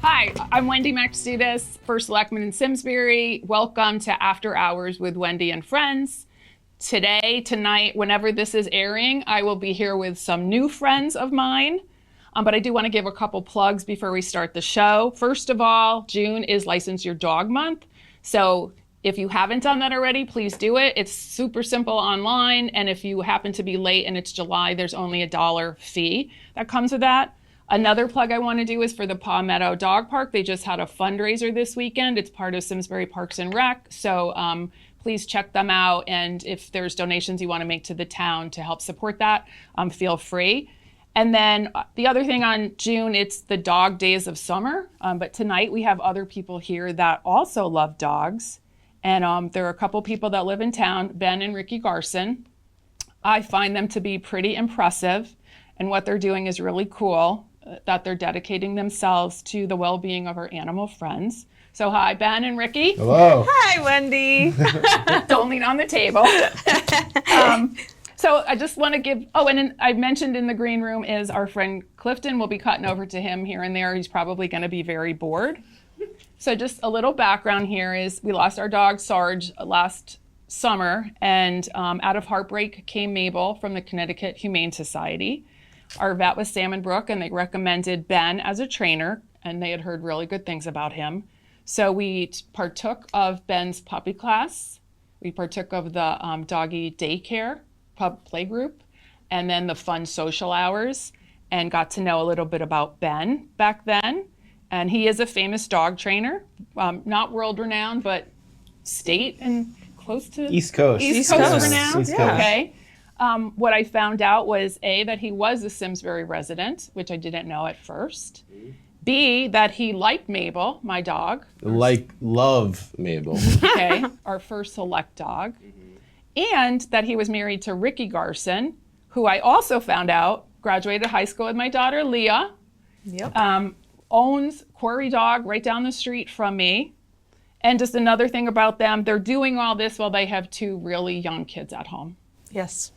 Hi, I'm Wendy Maxidis, First Selectman in Simsbury. Welcome to After Hours with Wendy and Friends. Today, tonight, whenever this is airing, I will be here with some new friends of mine. But I do want to give a couple plugs before we start the show. First of all, June is License Your Dog Month. So if you haven't done that already, please do it. It's super simple online. And if you happen to be late and it's July, there's only $1 fee that comes with that. Another plug I want to do is for the Paw Meadow Dog Park. They just had a fundraiser this weekend. It's part of Simsbury Parks and Rec. So please check them out. And if there's donations you want to make to the town to help support that, feel free. And then the other thing on June, it's the Dog Days of Summer. But tonight we have other people here that also love dogs. And there are a couple people that live in town, Ben and Ricky Garson. I find them to be pretty impressive. And what they're doing is really cool, that they're dedicating themselves to the well-being of our animal friends. So hi, Ben and Ricky. Hello. Hi, Wendy. Don't lean on the table. So I just want to give, and I mentioned in the green room is our friend Clifton. We'll be cutting over to him here and there. He's probably going to be very bored. So just a little background here is we lost our dog Sarge last summer, and out of heartbreak came Mabel from the Connecticut Humane Society. Our vet was Salmon Brook, and they recommended Ben as a trainer, and they had heard really good things about him. So we partook of Ben's puppy class. We partook of the doggy daycare pub play group, and then the fun social hours, and got to know a little bit about Ben back then. And he is a famous dog trainer, not world renowned, but state and close to East Coast. East Coast renowned. East Coast. Okay. What I found out was A, that he was a Simsbury resident, which I didn't know at first. B, that he liked Mabel, my dog. Love Mabel. Okay, our first select dog. And that he was married to Ricky Garson, who I also found out graduated high school with my daughter, Leah. Yep. Owns Quarry Dog right down the street from me. And just another thing about them, they're doing all this while they have 2 really young kids at home. Yes.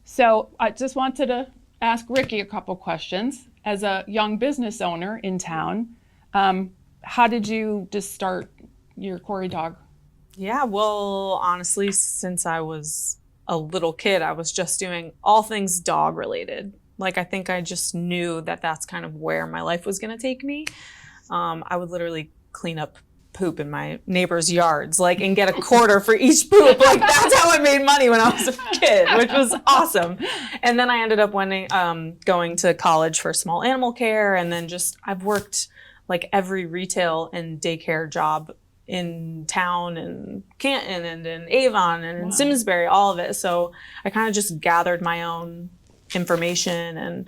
So I just wanted to ask Ricky a couple questions. As a young business owner in town, how did you just start your Quarry Dog? Yeah, well, honestly, since I was a little kid, I was just doing all things dog related. Like, I think I just knew that that's kind of where my life was going to take me. I would literally clean up poop in my neighbors' yards, and get a quarter for each poop. That's how I made money when I was a kid, which was awesome. And then I ended up going to college for small animal care. And then I've worked every retail and daycare job in town and Canton and in Avon and in Simsbury, all of it. So I kind of just gathered my own information and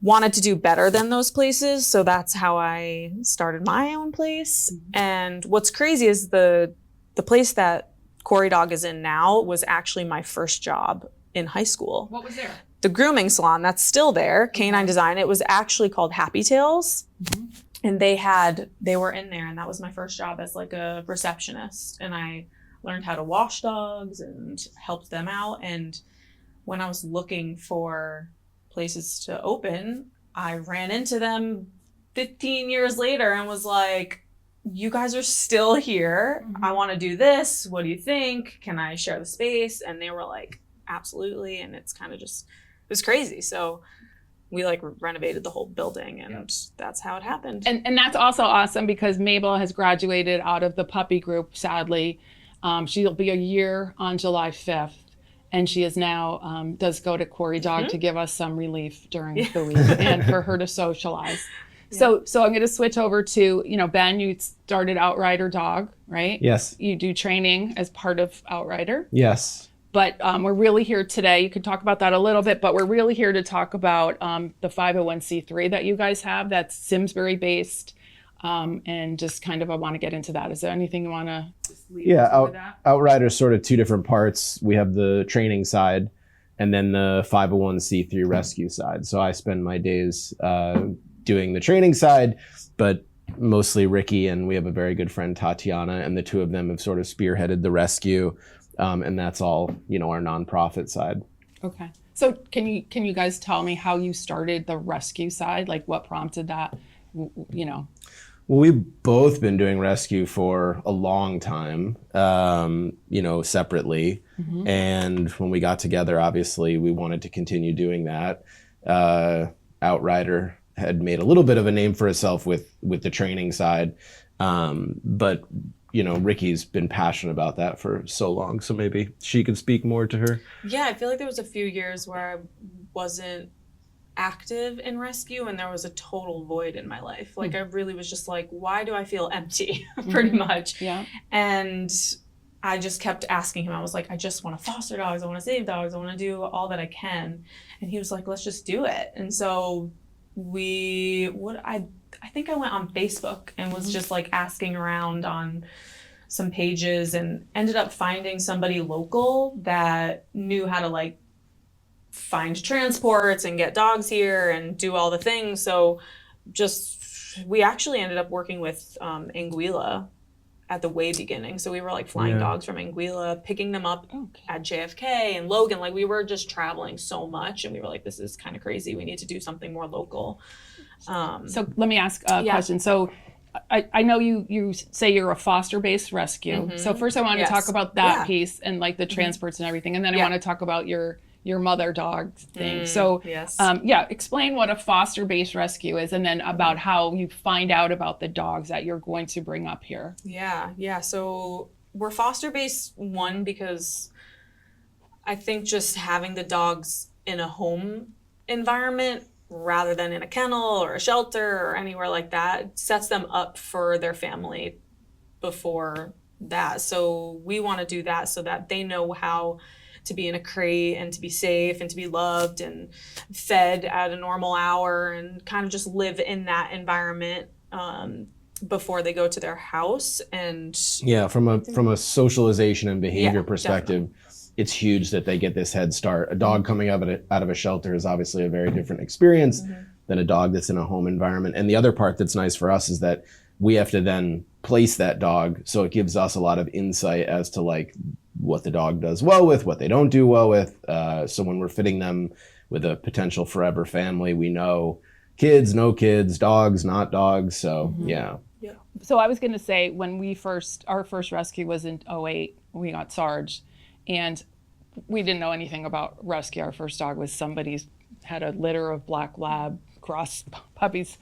wanted to do better than those places. So that's how I started my own place. And what's crazy is the place that Quarry Dog is in now was actually my first job in high school. What was there? The grooming salon, that's still there, Canine Design. It was actually called Happy Tails. Mm-hmm. And they were in there, and that was my first job as a receptionist. And I learned how to wash dogs and helped them out. And when I was looking for places to open, I ran into them 15 years later and was like, you guys are still here. I want to do this. What do you think? Can I share the space? And they were like, absolutely. And it's kind of it was crazy. So we renovated the whole building, and that's how it happened. And that's also awesome because Mabel has graduated out of the puppy group, sadly. She'll be a year on July 5th. And she is now, does go to Quarry Dog to give us some relief during the week and for her to socialize. Yeah. So I'm going to switch over to, Ben, you started Outrider Dog, right? Yes. You do training as part of Outrider. Yes. But we're really here today. You could talk about that a little bit, but we're really here to talk about the 501c3 that you guys have that's Simsbury based. And just kind of, I want to get into that. Is there anything you want to lead into that? Outrider's sort of 2 different parts. We have the training side and then the 501c3 rescue side. So I spend my days doing the training side, but mostly Ricky, and we have a very good friend, Tatiana, and the 2 of them have sort of spearheaded the rescue. And that's all, our nonprofit side. Okay. So can you guys tell me how you started the rescue side? What prompted that? you know? Well, we've both been doing rescue for a long time, you know, separately. And when we got together, obviously, we wanted to continue doing that. Outrider had made a little bit of a name for herself with the training side. But, you know, Ricky's been passionate about that for so long. So maybe she could speak more to her. Yeah, I feel like there was a few years where I wasn't active in rescue and there was a total void in my life. Like I really was just like, why do I feel empty? Pretty much. Yeah. And I just kept asking him. I was like, I just want to foster dogs. I want to save dogs. I want to do all that I can. And he was like, let's just do it. And so I think I went on Facebook and was just like asking around on some pages and ended up finding somebody local that knew how to like find transports and get dogs here and do all the things. So we actually ended up working with Anguilla at the way beginning. So we were like flying dogs from Anguilla, picking them up at JFK and Logan. Like we were just traveling so much and we were like, this is kind of crazy. We need to do something more local. So let me ask a question. So I know you say you're a foster-based rescue. So first I want to talk about that piece and like the transports and everything. And then I want to talk about your mother dog thing. So explain what a foster-based rescue is and then about how you find out about the dogs that you're going to bring up here. Yeah. So we're foster-based, one, because I think just having the dogs in a home environment rather than in a kennel or a shelter or anywhere like that sets them up for their family before that. So we want to do that so that they know how to be in a crate and to be safe and to be loved and fed at a normal hour and kind of just live in that environment before they go to their house. And from a socialization and behavior perspective, definitely. It's huge that they get this head start. A dog coming out of a shelter is obviously a very different experience than a dog that's in a home environment. And the other part that's nice for us is that we have to then place that dog, so it gives us a lot of insight as to like what the dog does well with, what they don't do well with. So when we're fitting them with a potential forever family, we know kids, no kids, dogs, not dogs. So yeah. So I was going to say when our first rescue was in 2008, we got Sarge, and we didn't know anything about rescue. Our first dog was had a litter of black lab cross puppies.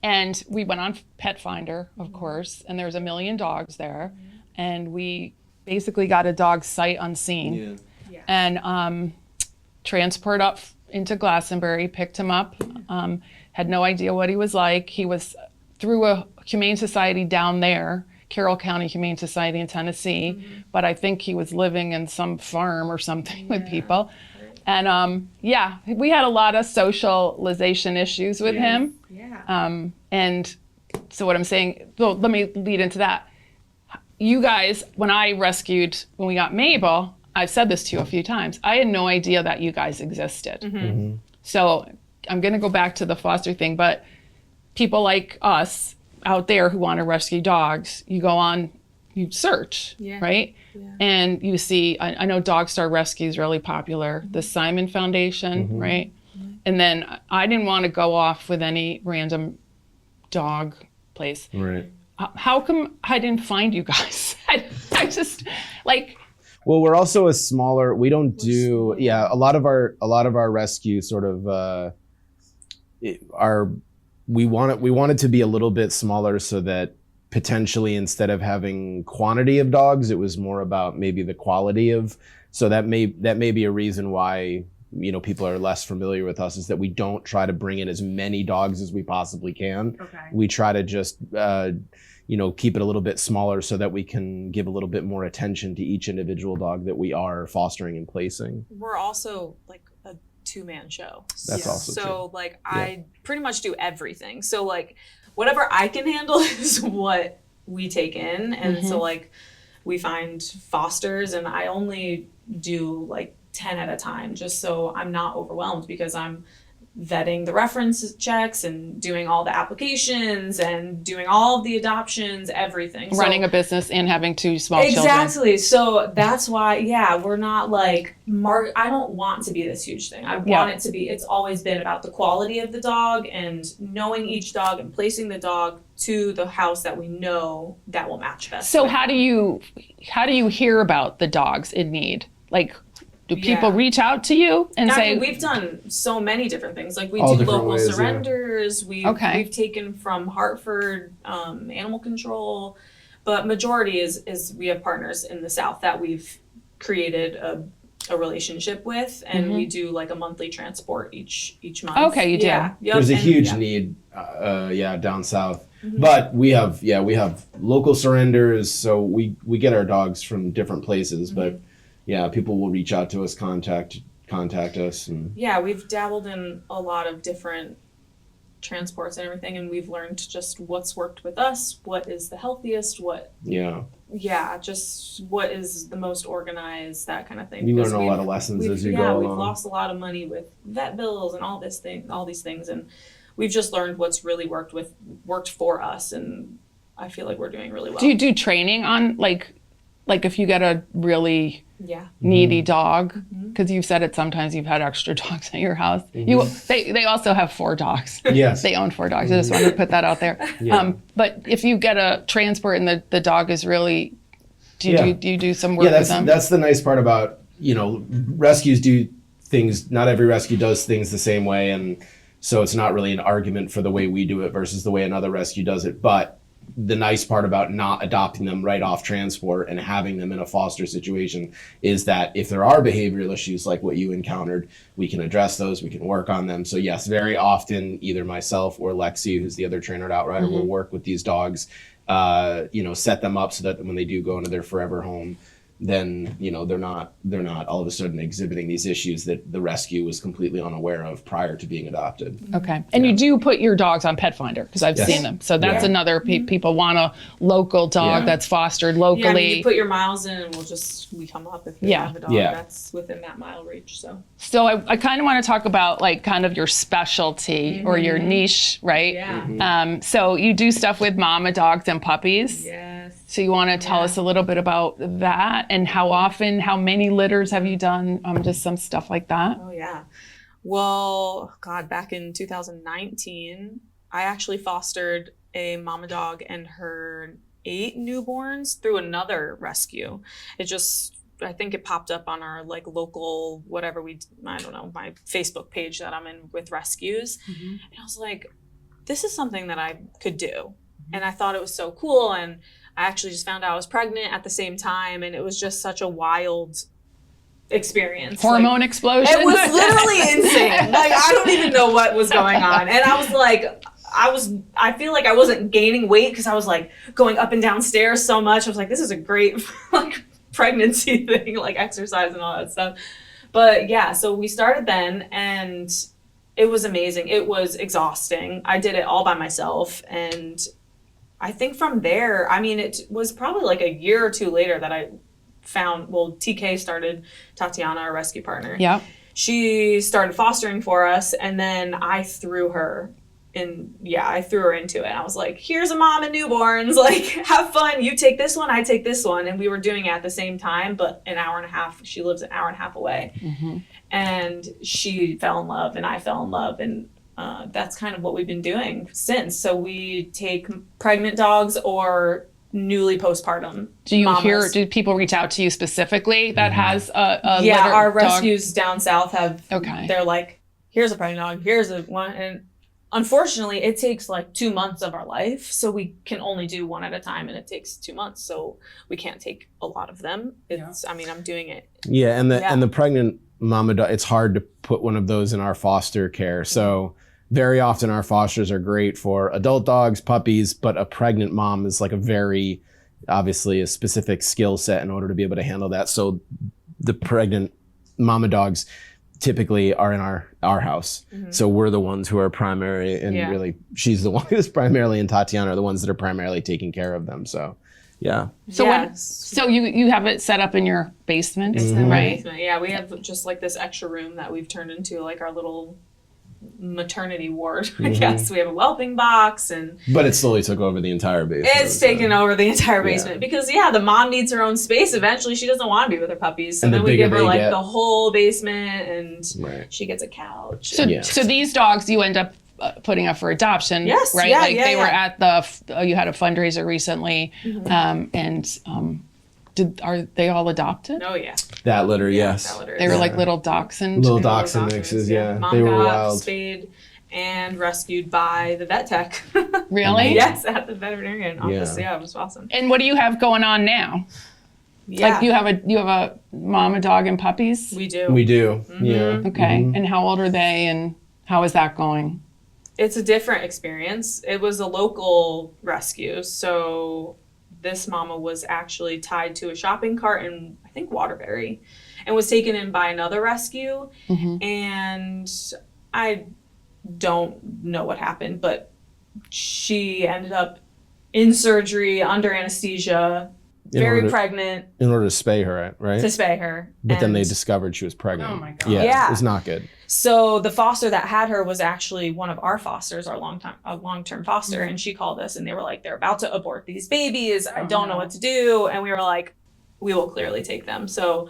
And we went on Pet Finder, of course, and there's a million dogs there. And we basically got a dog sight unseen and transport up into Glastonbury, picked him up, had no idea what he was like. He was through a humane society down there, Carroll County Humane Society in Tennessee, but I think he was living in some farm or something with people. And we had a lot of socialization issues with him. And so what I'm saying, well, let me lead into that. You guys, when we got Mabel, I've said this to you a few times, I had no idea that you guys existed. So I'm going to go back to the foster thing, but people like us out there who want to rescue dogs, you go on, you search, right? And you see, I know Dog Star Rescue is really popular, the Simon Foundation, right? And then I didn't want to go off with any random dog place. Right. How come I didn't find you guys? I just like. Well, we're also we don't do, a lot of our rescue sort of, we want it to be a little bit smaller so that potentially instead of having quantity of dogs, it was more about maybe the quality of, so that may be a reason why, you know, people are less familiar with us, is that we don't try to bring in as many dogs as we possibly can. We try to just, keep it a little bit smaller so that we can give a little bit more attention to each individual dog that we are fostering and placing. We're also like a two-man show. That's also true. So like I pretty much do everything. So like whatever I can handle is what we take in. And so like we find fosters, and I only do like 10 at a time just so I'm not overwhelmed, because I'm vetting the reference checks and doing all the applications and doing all of the adoptions, everything. Running a business and having 2 small children. Exactly. So that's why, we're not like, I don't want to be this huge thing. I want it to be, it's always been about the quality of the dog and knowing each dog and placing the dog to the house that we know that will match best. So how do you hear about the dogs in need? Like, do people reach out to you and say? We've done so many different things. Like we All do different local ways, surrenders. We've taken from Hartford animal control, but majority is we have partners in the South that we've created a relationship with, and we do like a monthly transport each month. Okay, you do. Yeah. Yep. There's a huge need, down south. But we have local surrenders, so we get our dogs from different places, but people will reach out to us, contact us, and we've dabbled in a lot of different transports and everything, and we've learned just what's worked with us, what is the healthiest, just what is the most organized, that kind of thing. We learn a lot of lessons as you go along. We've lost a lot of money with vet bills and all these things, and we've just learned what's really worked for us, and I feel like we're doing really well. Do you do training on like if you get a really needy dog, because you've said it sometimes you've had extra dogs at your house. They also have 4 dogs. Yes. They own 4 dogs. I just wanted to put that out there. But if you get a transport and the dog is really, do you do some work with them? That's the nice part about, rescues do things, not every rescue does things the same way, and so it's not really an argument for the way we do it versus the way another rescue does it. But the nice part about not adopting them right off transport and having them in a foster situation is that if there are behavioral issues like what you encountered, we can address those, we can work on them. So yes, very often either myself or Lexi, who's the other trainer at Outrider, will work with these dogs, set them up so that when they do go into their forever home, then they're not all of a sudden exhibiting these issues that the rescue was completely unaware of prior to being adopted. Okay. And you do put your dogs on Pet Finder, because I've seen them. So that's another people want a local dog that's fostered locally. Yeah, I mean, you put your miles in and we come up if you have a dog that's within that mile reach. So I kind of want to talk about like kind of your specialty or your niche, right? Yeah. So you do stuff with mama dogs and puppies. Yes. So you want to tell us a little bit about that and how often, how many litters have you done? Just some stuff like that. Oh yeah. Well, God, back in 2019, I actually fostered a mama dog and her 8 newborns through another rescue. I think it popped up on our like local, whatever I don't know, my Facebook page that I'm in with rescues. And I was like, this is something that I could do. And I thought it was so cool. And I actually just found out I was pregnant at the same time. And it was just such a wild experience. Hormone explosion. It was literally insane. Like, I don't even know what was going on. And I was like, I feel like I wasn't gaining weight because I was like going up and down stairs so much. I was like, this is a great like pregnancy thing, like exercise and all that stuff. But yeah, so we started then and it was amazing. It was exhausting. I did it all by myself. And I think from there, I mean, it was probably like a year or 2 later that I found, TK started, Tatiana, our rescue partner. Yeah. She started fostering for us, and then I threw her into it. I was like, here's a mom and newborns, like, have fun. You take this one, I take this one. And we were doing it at the same time, but an hour and a half. She lives an hour and a half away. And she fell in love, and I fell in love. And that's kind of what we've been doing since. So we take pregnant dogs or newly postpartum mamas. Do people reach out to you specifically that has a yeah, litter our dog? rescues down south have, Okay. They're like, here's a pregnant dog, here's a one. And unfortunately, it takes like 2 months of our life. So we can only do one at a time, and it takes 2 months. So we can't take a lot of them. I mean, I'm doing it. Yeah, and the pregnant mama dog, it's hard to put one of those in our foster care. So very often our fosters are great for adult dogs, puppies, but a pregnant mom is like obviously a specific skill set in order to be able to handle that. So the pregnant mama dogs typically are in our house. So we're the ones who are primary, and really she's the one who's primarily, and Tatiana are the ones that are primarily taking care of them. So yeah. So you have it set up in your basement, It's in the right? basement. Yeah, we have just like this extra room that we've turned into like our little maternity ward, I guess. We have a whelping box, and but it slowly took over the entire basement. it's taken over the entire basement because the mom needs her own space. Eventually, she doesn't want to be with her puppies, so And then the we bigger give her they like get. the whole basement, and Right. she gets a couch. So these dogs you end up putting up for adoption, Yes, right? yeah, like yeah, they were yeah. at you had a fundraiser recently, are they all adopted? Oh yeah, That litter, yes. that litter They were is- like little dachshund. Little Little dachshund dachshunds, mixes, yeah. Mom They were got wild. spayed and rescued by the vet tech. Really? Yes, at the veterinarian office. Yeah. Yeah, it was awesome. And what do you have going on now? Yeah, Like you have a mom, a dog, and puppies? we do. We do, yeah. Okay. And how old are they and how is that going? It's a different experience. It was a local rescue, so this mama was actually tied to a shopping cart in, I think, Waterbury, and was taken in by another rescue. And I don't know what happened, but she ended up in surgery under anesthesia, very pregnant, In order to spay her, right? to spay her. But then they And discovered she was pregnant. Oh my God. Yeah, Yeah. it's not good. so the foster that had her was actually one of our fosters, our long-term foster, and she called us and they were like, they're about to abort these babies. I don't know what to do. And we were like, we will clearly take them. So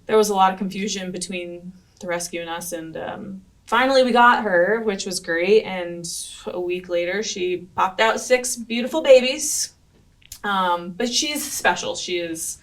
there was a lot of confusion between the rescue and us, and finally we got her, which was great. And a week later she popped out 6 beautiful babies. But she's special. She is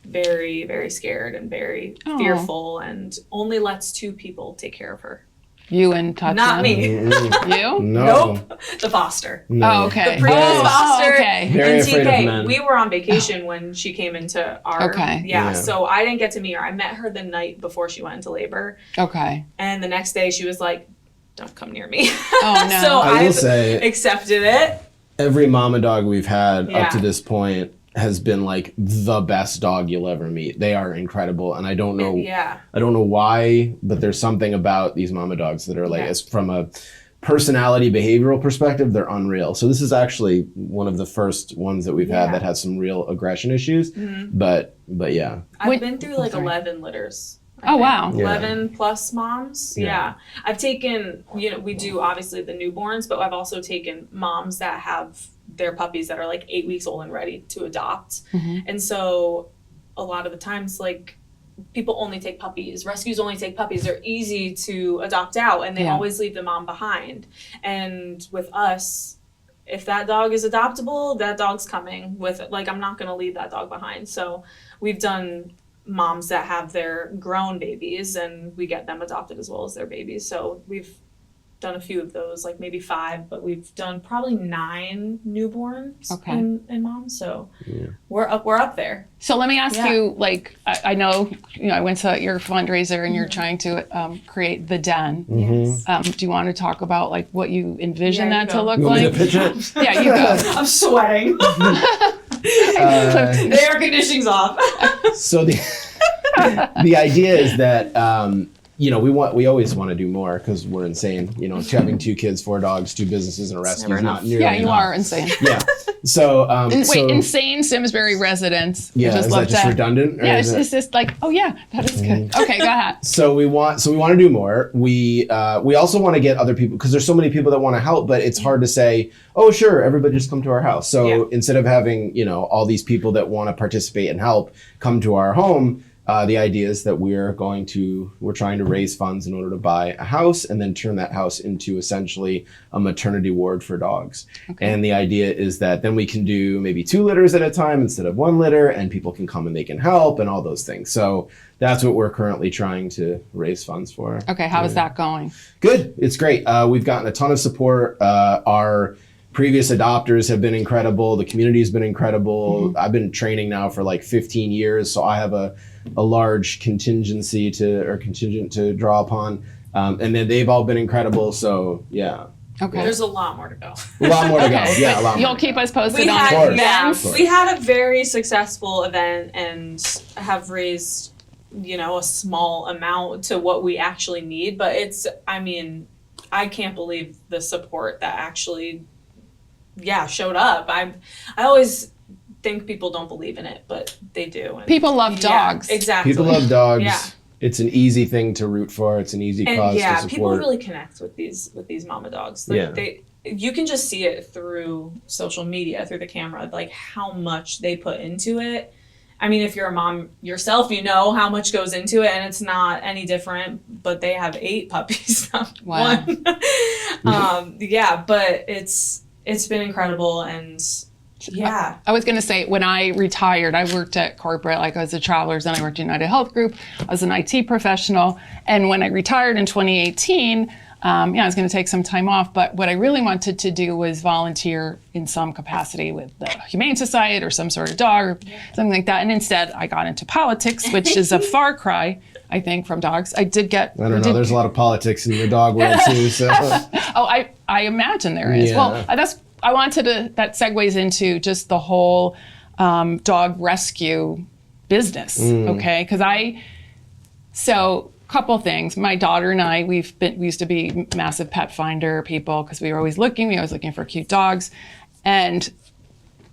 very, very scared and very fearful, and only lets 2 people take care of her. You and Tatiana? Not me. You? No. Nope. The foster. No. Oh, okay. The previous foster. okay. Very And afraid of TK. men. We were on vacation when she came into our. Okay. Yeah, Yeah. so I didn't get to meet her. I met her the night before she went into labor, Okay. and the next day she was like, "Don't come near me." Oh, no. So I will I've say, accepted it. every mama dog we've had Yeah. up to this point has been like the best dog you'll ever meet. They are incredible, and I don't know. Yeah. I don't know why, but there's something about these mama dogs that are like, as from a personality, behavioral perspective, they're unreal. So this is actually one of the first ones that we've had that has some real aggression issues. But yeah, I've been through like sorry. 11 litters. Oh, wow. 11 plus moms. Yeah. Yeah. I've taken, we do obviously the newborns, but I've also taken moms that have their puppies that are like 8 weeks old and ready to adopt. And so a lot of the times, like, people only take puppies. Rescues only take puppies. They're easy to adopt out, and they always leave the mom behind. And with us, if that dog is adoptable, that dog's coming with it. Like, I'm not going to leave that dog behind. So we've done moms that have their grown babies, and we get them adopted as well as their babies. So we've done a few of those, like maybe 5, but we've done probably 9 newborns in moms. So we're up there. So let me ask you, like, I know, I went to your fundraiser and you're trying to create the den. Yes. Do you want to talk about like what you envision Yeah, you that to go. look you want me like? to pitch it? Yeah, you go. I'm sweating. The air conditioning's off. So the idea is that we always want to do more because we're insane. Having 2 kids, 4 dogs, 2 businesses, and a rescue is not nearly Yeah, you enough. are insane. Yeah. So Wait, insane Simsbury residents. Yeah, is that just redundant? Or Yeah, is it's just like, oh yeah, that is good. Okay, go ahead. So we want to do more. We also want to get other people because there's so many people that want to help, but it's hard to say, oh sure, everybody just come to our house. So instead of having all these people that want to participate and help come to our home, the idea is that we're trying to raise funds in order to buy a house and then turn that house into essentially a maternity ward for dogs. Okay. And the idea is that then we can do maybe 2 litters at a time instead of 1 litter, and people can come and they can help and all those things. So that's what we're currently trying to raise funds for. Okay, how is that going? Good. It's great. We've gotten a ton of support. Our previous adopters have been incredible. The community's been incredible. I've been training now for like 15 years, so I have a large contingent to draw upon. And then they've all been incredible. So yeah. Okay. There's a lot more to go. A lot more to go. Yeah, a lot more. You'll keep us posted on Of course. events. We had a very successful event and have raised, a small amount to what we actually need. But I can't believe the support that actually, showed up. I always think people don't believe in it, but they do. And People love dogs. exactly. People love dogs. Yeah. it's an easy thing to root for. It's an easy cause to support. People really connect with these mama dogs. Like you can just see it through social media, through the camera, like how much they put into it. I mean, if you're a mom yourself, you know how much goes into it, and it's not any different. But they have 8 puppies, not Wow. 1. But it's been incredible, and yeah. I was going to say, when I retired, I worked at corporate, like I was a Travelers, and I worked at United Health Group. I was an IT professional. And when I retired in 2018, I was going to take some time off. But what I really wanted to do was volunteer in some capacity with the Humane Society or some sort of dog or something like that. And instead, I got into politics, which is a far cry, I think, from dogs. I don't know. There's a lot of politics in the dog world too. So. I imagine there is. Yeah. Well, I wanted to, that segues into just the whole dog rescue business, okay? So couple things. My daughter and I, we used to be massive pet finder people because we were always looking for cute dogs. And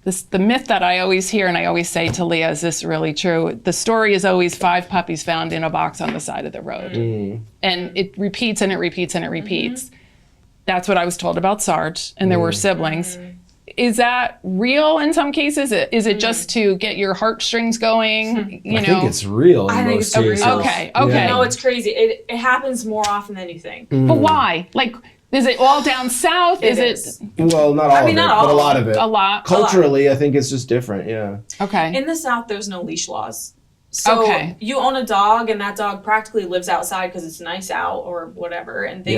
the myth that I always hear, and I always say to Leah, is this really true? The story is always 5 puppies found in a box on the side of the road. And it repeats and it repeats and it repeats. That's what I was told about Sarge, and there were siblings. Is that real in some cases? Is it just to get your heartstrings going? I think it's real in most cases. Okay. No, it's crazy. It happens more often than you think. But why? Like, is it all down south? Is it? Well, not all of it, but a lot of it. A lot. Culturally, I think it's just different, yeah. Okay. In the South, there's no leash laws. So you own a dog, and that dog practically lives outside because it's nice out or whatever, and they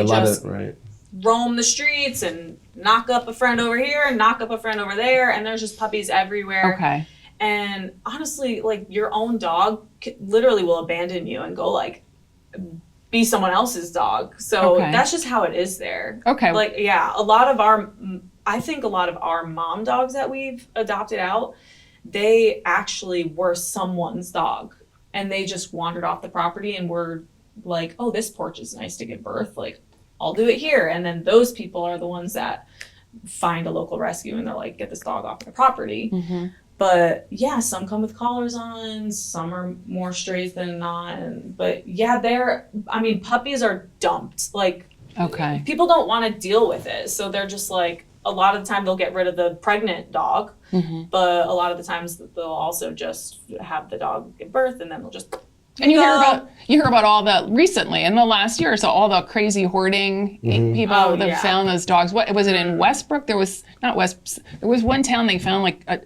roam the streets and knock up a friend over here and knock up a friend over there, and there's just puppies everywhere. Okay. And honestly, like, your own dog literally will abandon you and go, like, be someone else's dog. So that's just how it is there. Okay. Like, I think a lot of our mom dogs that we've adopted out, they actually were someone's dog, and they just wandered off the property and were like, oh, this porch is nice to give birth. Like, I'll do it here. And then those people are the ones that find a local rescue and they're like, get this dog off the property. But yeah, some come with collars on, some are more strays than not. But yeah, puppies are dumped. Like, people don't want to deal with it. So they're just like, a lot of the time they'll get rid of the pregnant dog, but a lot of the times they'll also just have the dog give birth, and then they'll just... And you hear about all that recently in the last year or so, all the crazy hoarding people that found those dogs. What was it in Westbrook? There was one town they found like a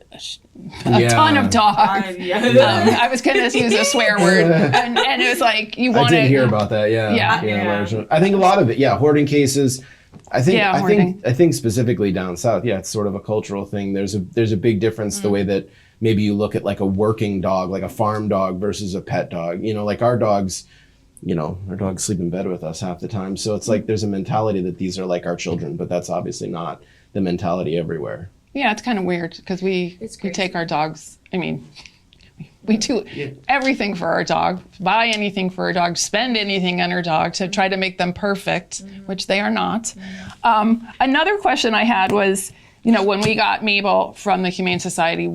ton of dogs. I was going to use a swear word, and it was like I did hear about that. Yeah. I think a lot of it. Yeah, hoarding cases. I think specifically down south. Yeah, it's sort of a cultural thing. There's a big difference the way that. Maybe you look at like a working dog, like a farm dog versus a pet dog. Like our dogs sleep in bed with us half the time. So it's like there's a mentality that these are like our children, but that's obviously not the mentality everywhere. Yeah, it's kind of weird because we take our dogs. I mean, we do everything for our dog, buy anything for our dog, spend anything on our dog to try to make them perfect, which they are not. Another question I had was, when we got Mabel from the Humane Society,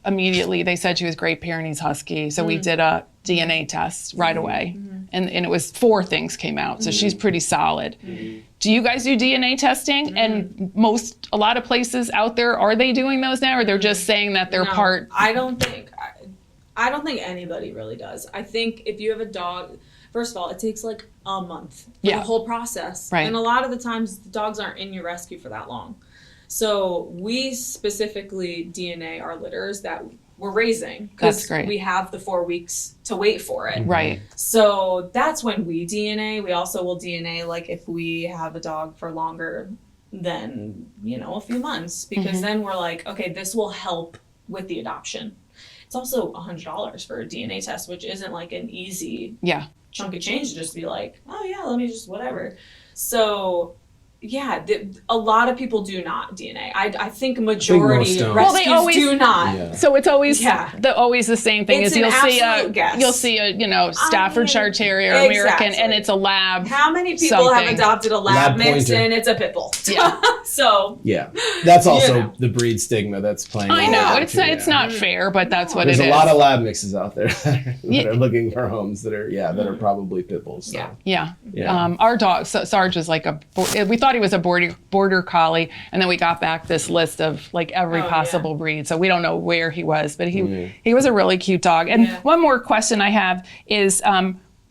they said she was Great Pyrenees Husky. So we did a DNA test right away. And it was 4 things came out. So she's pretty solid. Do you guys do DNA testing? And a lot of places out there, are they doing those now? Or they're just saying that they're part? I don't think anybody really does. I think if you have a dog, first of all, it takes like a month for the whole process. Right. And a lot of the times the dogs aren't in your rescue for that long. So we specifically DNA our litters that we're raising because we have the 4 weeks to wait for it. Right. So that's when we DNA. We also will DNA like if we have a dog for longer than, a few months, because then we're like, okay, this will help with the adoption. It's also $100 for a DNA test, which isn't like an easy chunk of change to just be like, oh yeah, let me just whatever. So a lot of people do not DNA. I think majority most don't. Well, they rescues always- do not. Yeah. So it's always Yeah. always the same thing. It's Is an you'll see absolute guess. you'll see a Staffordshire Terrier, American, exactly. and it's a lab. How many people have something. adopted a lab Lab mix pointer. and it's a pit bull? Yeah. So Yeah, that's also know. the breed stigma that's playing. I a know role it's too, it's yeah. not fair, but that's what There's it a is. lot of lab mixes out there that Yeah. are looking for homes that are probably pit bulls. So. Yeah. Yeah. Our dog, Sarge, is like we thought he was a border collie, and then we got back this list of like every Oh, possible breed. So we don't know where he was, but he was a really cute dog. And Yeah. one more question I have is,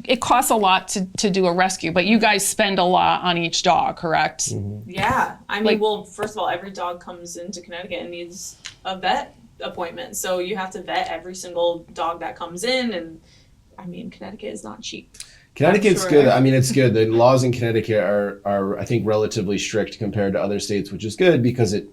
it costs a lot to do a rescue, but you guys spend a lot on each dog, correct? Yeah. I mean, Like- well, first of all, every dog comes into Connecticut and needs a vet appointment. So you have to vet every single dog that comes in. And I mean, Connecticut is not cheap. Connecticut's I'm sure. good. I mean, it's good. The laws in Connecticut are I think relatively strict compared to other states, which is good because it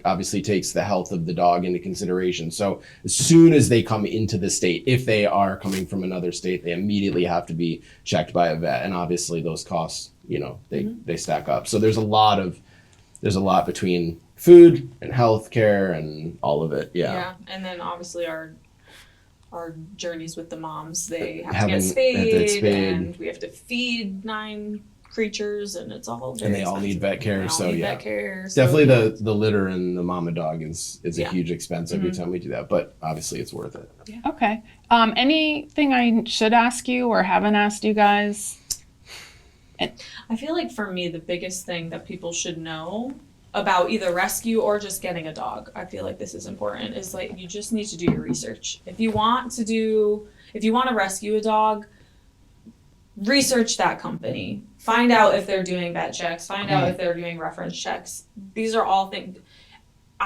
obviously takes the health of the dog into consideration. So as soon as they come into the state, if they are coming from another state, they immediately have to be checked by a vet, and obviously those costs, they stack up. So there's a lot between food and health care and all of it. Yeah. And then obviously our journeys with the moms, they have to Having- get have to get spayed, spayed. and we have to feed 9 creatures, and it's all very And they all need vet care, They all so need yeah. vet care, so, Definitely the litter and the mama dog is a Yeah. huge expense every time we do that, but obviously it's worth it. Okay. Anything I should ask you or haven't asked you guys? I feel like for me, the biggest thing that people should know about either rescue or just getting a dog, I feel like this is important, is like you just need to do your research. If you want to rescue a dog, research that company. Find out if they're doing vet checks. Find out if they're doing reference checks. These are all things.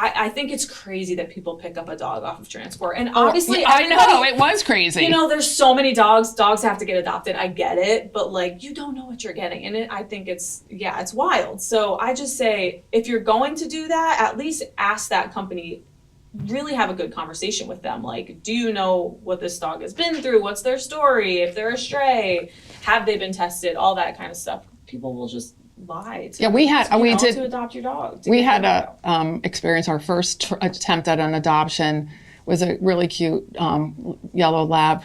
I think it's crazy that people pick up a dog off of transport. And obviously, I know everybody- it was crazy. there's so many dogs. Dogs have to get adopted. I get it, but like you don't know what you're getting, and I think it's wild. So I just say, if you're going to do that, at least ask that company. Really have a good conversation with them. Like, do you know what this dog has been through? What's their story? If they're a stray, have they been tested? All that kind of stuff. People will just lie. To adopt your dog. We had a experience. Our first attempt at an adoption was a really cute yellow lab,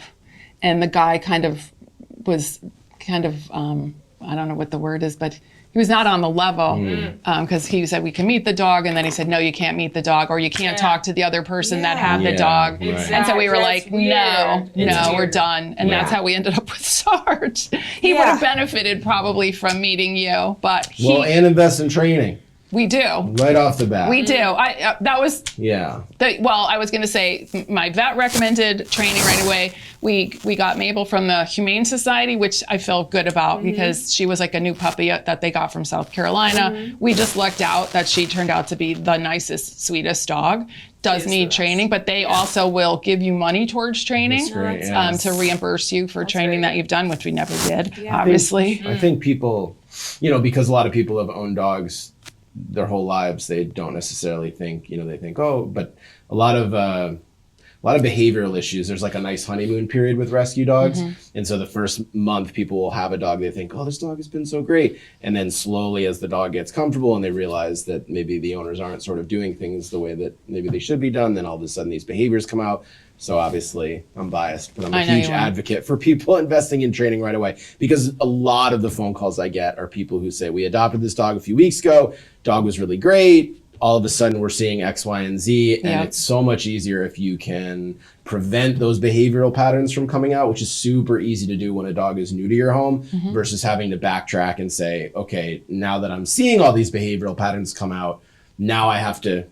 and the guy was I don't know what the word is, but he was not on the level because he said we can meet the dog, and then he said no, you can't meet the dog, or you can't talk to the other person that had the Yeah, dog. right. And so we were That's like, weird. no, It's we're weird. done. And that's Yeah. how we ended up with Sarge. He would have benefited probably from meeting you, but And invest in training we do. right off the bat. We do. That was Yeah. I was going to say my vet recommended training right away. We got Mabel from the Humane Society, which I felt good about because she was like a new puppy that they got from South Carolina. We just lucked out that she turned out to be the nicest, sweetest dog. Does She's need the best. training, but they also will give you money towards training That's great, yeah. to reimburse you for training great. that you've done, which we never did, Yeah. obviously. I think people, because a lot of people have owned dogs their whole lives, they don't necessarily think, they think, but a lot of behavioral issues. There's like a nice honeymoon period with rescue dogs. And so the first month people will have a dog, they think, oh, this dog has been so great. And then slowly as the dog gets comfortable and they realize that maybe the owners aren't sort of doing things the way that maybe they should be done, then all of a sudden these behaviors come out. So obviously I'm biased, but I'm a I know huge you are. advocate for people investing in training right away, because a lot of the phone calls I get are people who say, we adopted this dog a few weeks ago, dog was really great. All of a sudden we're seeing X, Y, and Z. And Yeah. it's so much easier if you can prevent those behavioral patterns from coming out, which is super easy to do when a dog is new to your home versus having to backtrack and say, okay, now that I'm seeing all these behavioral patterns come out, now I have to,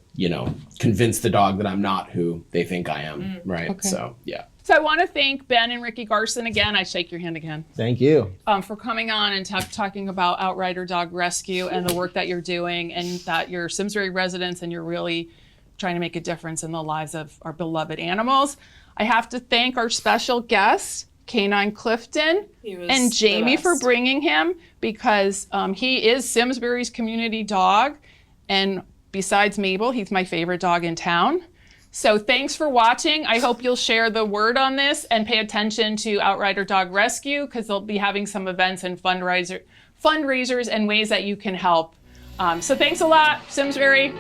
convince the dog that I'm not who they think I am. Right. Okay. So, yeah. So I want to thank Ben and Ricky Garson again. I shake your hand again. Thank you. For coming on and talking about Outrider Dog Rescue and the work that you're doing, and that you're Simsbury residents and you're really trying to make a difference in the lives of our beloved animals. I have to thank our special guest, Canine Clifton, He was and the Jamie for best. bringing him, because he is Simsbury's community dog. And besides Mabel, he's my favorite dog in town. So thanks for watching. I hope you'll share the word on this and pay attention to Outrider Dog Rescue, because they'll be having some events and fundraisers and ways that you can help So thanks a lot, Simsbury.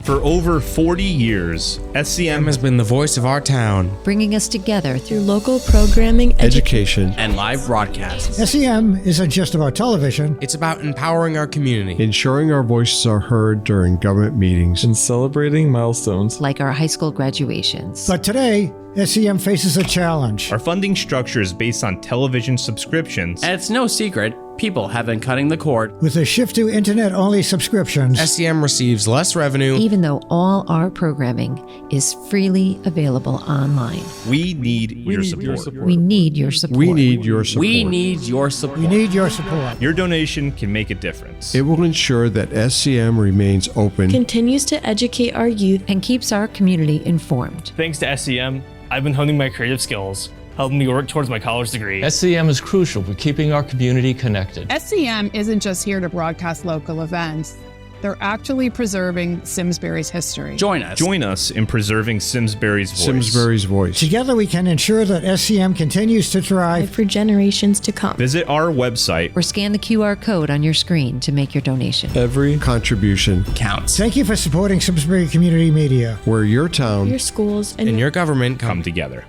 For over 40 years, SCM has been the voice of our town, bringing us together through local programming, education, and live broadcasts. SEM isn't just about television. It's about empowering our community, ensuring our voices are heard during government meetings, and celebrating milestones like our high school graduations. But today, SEM faces a challenge. Our funding structure is based on television subscriptions. And it's no secret, people have been cutting the cord. With a shift to internet-only subscriptions, SEM receives less revenue, even though all our programming is freely available online. We need your support. We need your support. We need your support. We need your support. we need your support. Your donation can make a difference. It will ensure that SCM remains open, continues to educate our youth, and keeps our community informed. Thanks to SCM, I've been honing my creative skills, helping me work towards my college degree. SCM is crucial for keeping our community connected. SCM isn't just here to broadcast local events. They're actually preserving Simsbury's history. Join us. Join us in preserving Simsbury's voice. Simsbury's voice. Together we can ensure that SCM continues to thrive for generations to come. Visit our website or scan the QR code on your screen to make your donation. Every contribution counts. Thank you for supporting Simsbury Community Media, where your town, your schools, and your government come together.